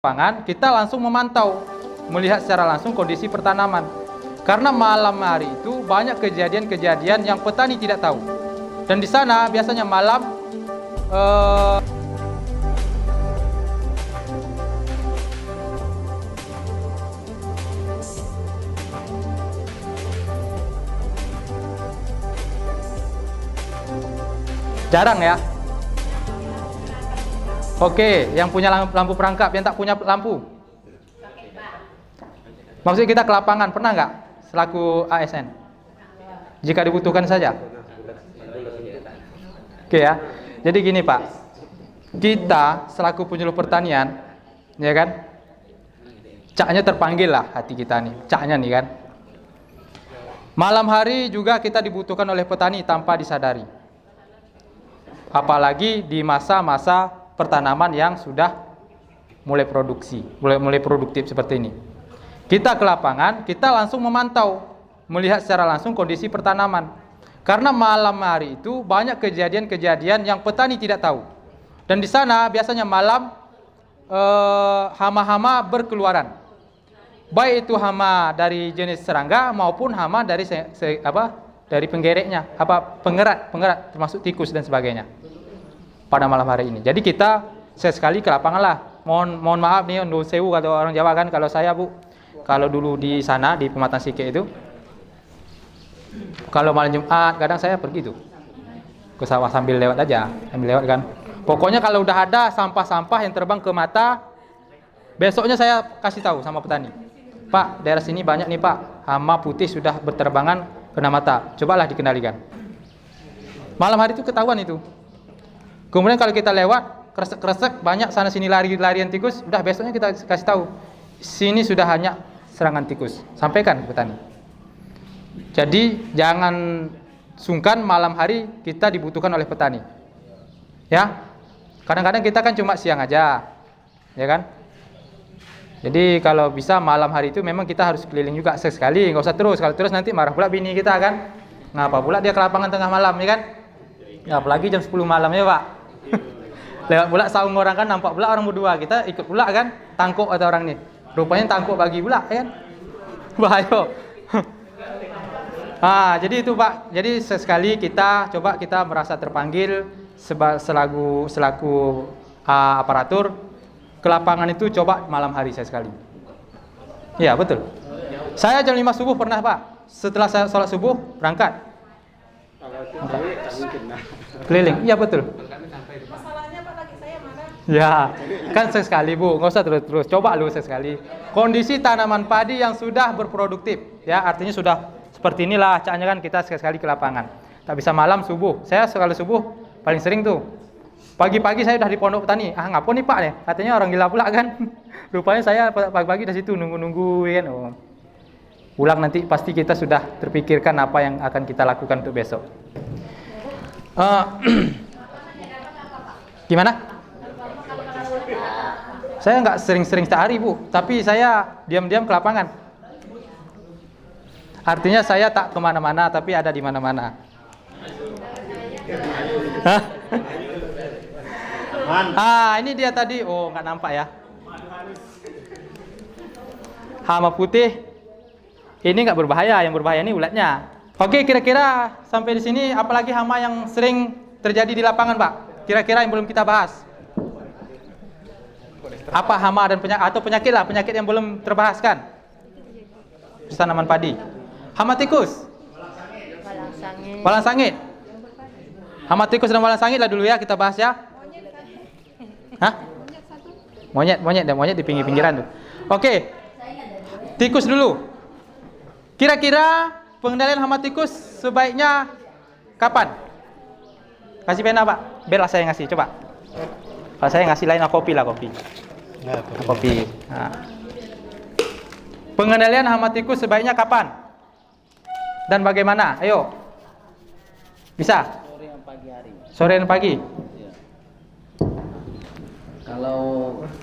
lapangan, kita langsung memantau, melihat secara langsung kondisi pertanaman. Karena malam hari itu banyak kejadian-kejadian yang petani tidak tahu. Dan di sana biasanya malam jarang ya. Oke, yang punya lampu perangkap, yang tak punya lampu. Maksudnya kita ke lapangan, pernah nggak selaku ASN? Jika dibutuhkan saja. Oke ya. Jadi gini Pak, kita selaku penyuluh pertanian, ya kan? Caknya terpanggil lah hati kita nih, caknya nih kan. Malam hari juga kita dibutuhkan oleh petani tanpa disadari. Apalagi di masa-masa pertanaman yang sudah mulai produksi, mulai produktif seperti ini. Kita ke lapangan, kita langsung memantau, melihat secara langsung kondisi pertanaman. Karena malam hari itu banyak kejadian-kejadian yang petani tidak tahu. Dan di sana biasanya malam hama-hama berkeluaran. Baik itu hama dari jenis serangga maupun hama dari dari penggereknya, pengerat termasuk tikus dan sebagainya. Pada malam hari ini. Jadi kita sekali ke lapangan lah. Mohon maaf nih, Ndul Sewu kata orang Jawa kan, kalau saya Bu, kalau dulu di sana di Pematang Sike itu, kalau malam Jumat kadang saya pergi tuh ke sawah sambil lewat kan. Pokoknya kalau udah ada sampah-sampah yang terbang ke mata, besoknya saya kasih tahu sama petani. Pak, daerah sini banyak nih Pak, hama putih sudah berterbangan kena mata. Cobalah dikendalikan. Malam hari itu ketahuan itu. Kemudian kalau kita lewat, kresek-kresek, banyak sana sini larian tikus, udah besoknya kita kasih tahu. Sini sudah hanya serangan tikus. Sampaikan ke petani. Jadi jangan sungkan malam hari kita dibutuhkan oleh petani. Ya. Kadang-kadang kita kan cuma siang aja. Ya kan? Jadi kalau bisa malam hari itu memang kita harus keliling juga sekali, nggak usah terus. Kalau terus nanti marah pula bini kita kan. Ngapa pula dia ke lapangan tengah malam, ya kan? Ya, apalagi jam 10 malam ya Pak. Lewat pula saung orang kan, nampak pula orang berdua, kita ikut pula kan, tangkuk atau orang nih. Rupanya tangkuk bagi pula, ya kan? Bahaya. Jadi itu Pak. Jadi sesekali kita coba kita merasa terpanggil selaku aparatur ke lapangan itu coba malam hari sekali. Iya, betul. Saya jam 5 subuh pernah Pak. Setelah saya sholat subuh berangkat. Keliling. Iya, betul. Ya, kan sekali Bu, nggak usah terus-terus. Coba lu sekali. Kondisi tanaman padi yang sudah berproduktif, ya artinya sudah seperti inilah caknya kan kita sekali ke lapangan. Tak bisa malam subuh. Saya sekali subuh paling sering tuh. Pagi-pagi saya udah di pondok petani. Ngapa nih Pak nih? Katanya orang gila pula kan. Rupanya saya pagi-pagi di situ nunggu kan. Oh. Pulang nanti pasti kita sudah terpikirkan apa yang akan kita lakukan untuk besok. Gimana? Saya nggak sering-sering setiap hari Bu, tapi saya diam-diam ke lapangan. Artinya saya tak kemana-mana, tapi ada di mana-mana. Ini dia tadi. Oh, nggak nampak ya. Hama putih. Ini nggak berbahaya, yang berbahaya ini ulatnya. Oke, kira-kira sampai di sini apalagi hama yang sering terjadi di lapangan Pak? Kira-kira yang belum kita bahas. Apa hama dan penyakit lah, penyakit yang belum terbahaskan. Tanaman padi. Hama tikus. Walang sangit. Hama tikus dan walang sangit lah dulu ya kita bahas ya. Hah? Monyet di pinggir-pinggiran tuh. Oke. Tikus dulu. Kira-kira pengendalian hama tikus sebaiknya kapan? Kasih pena Pak. Biarlah saya ngasih, coba. Kalau saya ngasih lain kopi. Kopi. Pengendalian hama tikus sebaiknya kapan? Dan bagaimana? Ayo. Bisa? Sore dan pagi. Ya. Kalau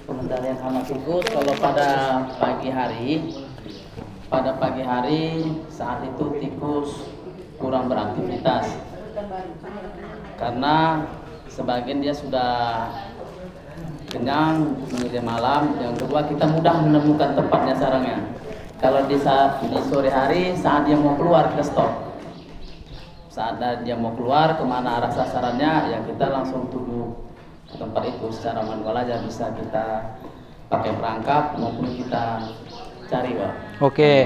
pengendalian hama tikus, kalau pada pagi hari saat itu tikus kurang beraktivitas. Karena sebagian dia sudah kenyang, kemudian malam. Yang kedua, kita mudah menemukan tempatnya sarangnya. Kalau di sore hari saat dia mau keluar ke stop. Saat dia mau keluar kemana arah sasarannya, ya kita langsung tuju ke tempat itu secara manual aja, bisa kita pakai perangkap maupun kita cari, Pak. Oke.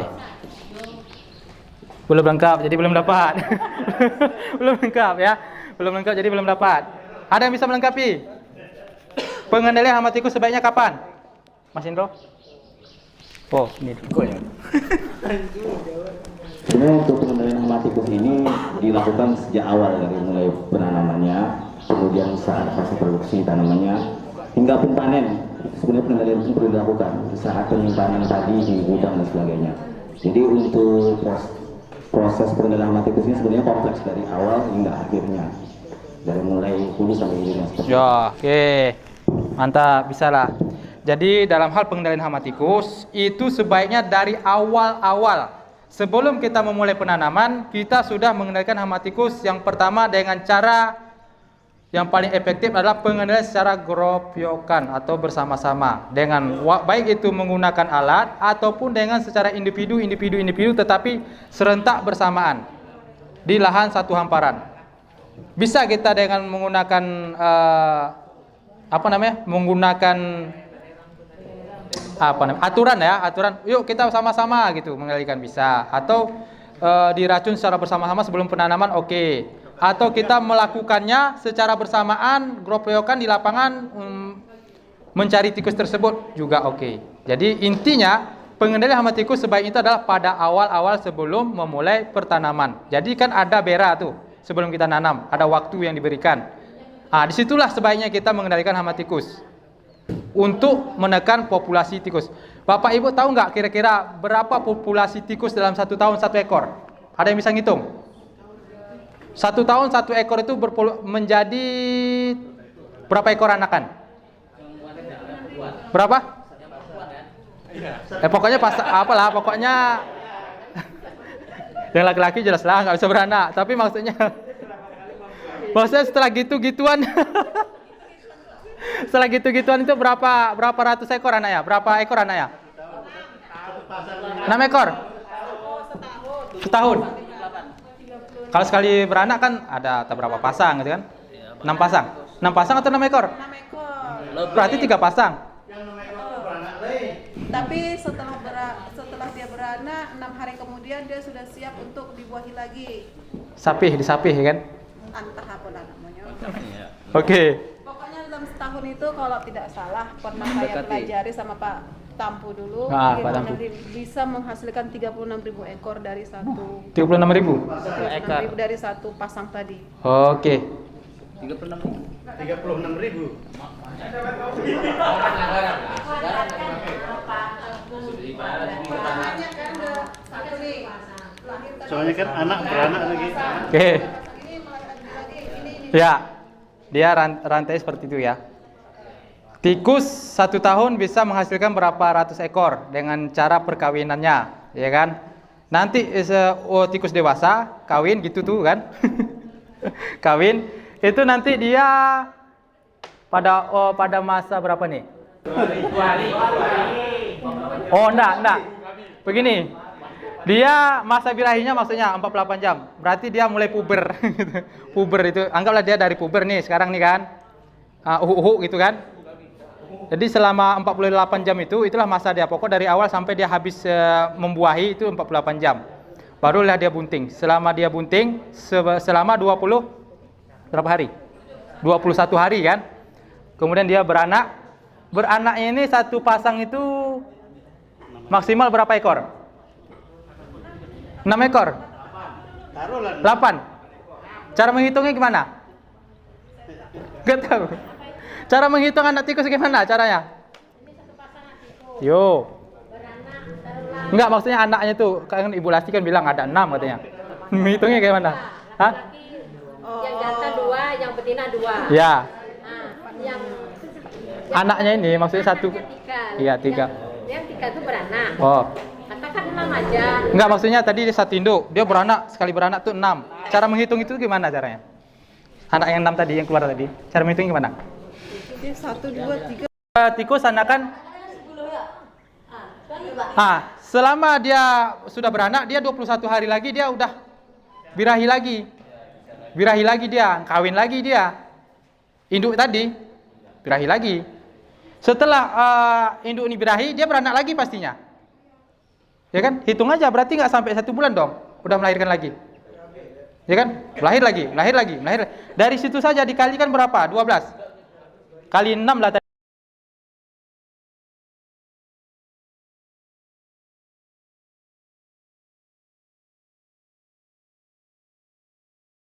Belum lengkap, jadi belum dapat. Belum lengkap ya. Belum lengkap, jadi belum dapat. Ada yang bisa melengkapi? Pengendalian hama tikus sebaiknya kapan? Mas Indro? Oh, ini ya. Sebenarnya untuk pengendalian hama tikus ini dilakukan sejak awal dari mulai penanamannya, kemudian saat fase produksi tanamannya, hingga pun panen. Sebenarnya pengendalian itu perlu dilakukan saat penyimpanan tadi di gudang dan sebagainya. Jadi untuk proses pengendalian hama tikus ini sebenarnya kompleks dari awal hingga akhirnya, dari mulai hulu sampai hilir. Ya, oke. Mantap, bisa lah. Jadi dalam hal pengendalian hama tikus itu sebaiknya dari awal-awal. Sebelum kita memulai penanaman, kita sudah mengendalikan hama tikus. Yang pertama dengan cara yang paling efektif adalah pengendalian secara gerobokan atau bersama-sama. Dengan baik itu menggunakan alat ataupun dengan secara individu tetapi serentak bersamaan di lahan satu hamparan. Bisa kita dengan menggunakan menggunakan aturan. Yuk kita sama-sama gitu mengendalikan, bisa. Atau diracun secara bersama-sama sebelum penanaman, oke. Atau kita melakukannya secara bersamaan, gerobokan di lapangan mencari tikus tersebut juga oke. Jadi intinya pengendalian hama tikus sebaiknya itu adalah pada awal-awal sebelum memulai pertanaman. Jadi kan ada bera tuh sebelum kita nanam, ada waktu yang diberikan. Disitulah sebaiknya kita mengendalikan hama tikus untuk menekan populasi tikus. Bapak Ibu tahu nggak kira-kira berapa populasi tikus dalam 1 tahun 1 ekor? Ada yang bisa ngitung? 1 tahun 1 ekor itu menjadi berapa ekor anakan? Berapa? Pokoknya pokoknya yang laki-laki jelas lah nggak bisa beranak. Tapi maksudnya setelah gitu-gituan setelah gitu-gituan itu berapa ratus ekor anaknya? Berapa ekor anaknya? 6 ekor? Setahun. Kalau sekali beranak kan ada berapa pasang gitu kan? 6 pasang. 6 pasang atau 6 ekor? 6 ekor. Berarti 3 pasang. Tapi setelah dia beranak 6 hari kemudian dia sudah siap untuk dibuahi lagi. Disapih kan? Entah apa namanya. Oke. Pokoknya dalam setahun itu kalau tidak salah pernah saya pelajari sama Pak Tampu dulu, Pak bagaimana Tampu bisa menghasilkan 36.000 ekor dari satu 36.000. dari satu pasang tadi. Oke. 36.000. Soalnya kan anak beranak lagi. Oke. Ya. Dia rantai seperti itu ya. Tikus 1 tahun bisa menghasilkan berapa ratus ekor dengan cara perkawinannya, ya kan? Nanti tikus dewasa kawin gitu tuh kan? Kawin itu nanti dia pada masa berapa nih? Oh, enggak. Begini. Dia masa birahinya maksudnya 48 jam. Berarti dia mulai puber. Puber itu anggaplah dia dari puber nih sekarang nih kan. Gitu kan. Jadi selama 48 jam itulah masa dia. Pokok dari awal sampai dia habis membuahi itu 48 jam. Barulah dia bunting. Selama dia bunting selama 20 berapa hari? 21 hari kan. Kemudian dia beranak. Beranaknya ini satu pasang itu maksimal berapa ekor? 6 ekor? 8. Cara menghitungnya gimana? Gak tahu. Cara menghitung anak tikus gimana caranya? Yo. Enggak, maksudnya anaknya tuh kan Ibu Lasti kan bilang ada 6 katanya. Menghitungnya gimana? Hah? Yang jantan 2, yang betina 2. Ya. Yang Anaknya ini maksudnya satu. Iya, 3. Yang 3 itu beranak. Oh. Katakan 6 aja. Enggak, maksudnya tadi dia satu induk, dia beranak, sekali beranak tuh 6. Cara menghitung itu gimana caranya? Anak yang 6 tadi yang keluar tadi. Cara menghitung gimana? Jadi 1, 2, 3 Tikus anakan. Selama dia sudah beranak, dia 21 hari lagi dia udah birahi lagi. Birahi lagi dia, kawin lagi dia. Induk tadi birahi lagi. Setelah induk ini birahi, dia beranak lagi pastinya. Ya kan? Hitung aja, berarti nggak sampai 1 bulan dong, udah melahirkan lagi. Ya kan? Lahir lagi. Dari situ saja dikalikan berapa? 12. Kali 6 lah tadi.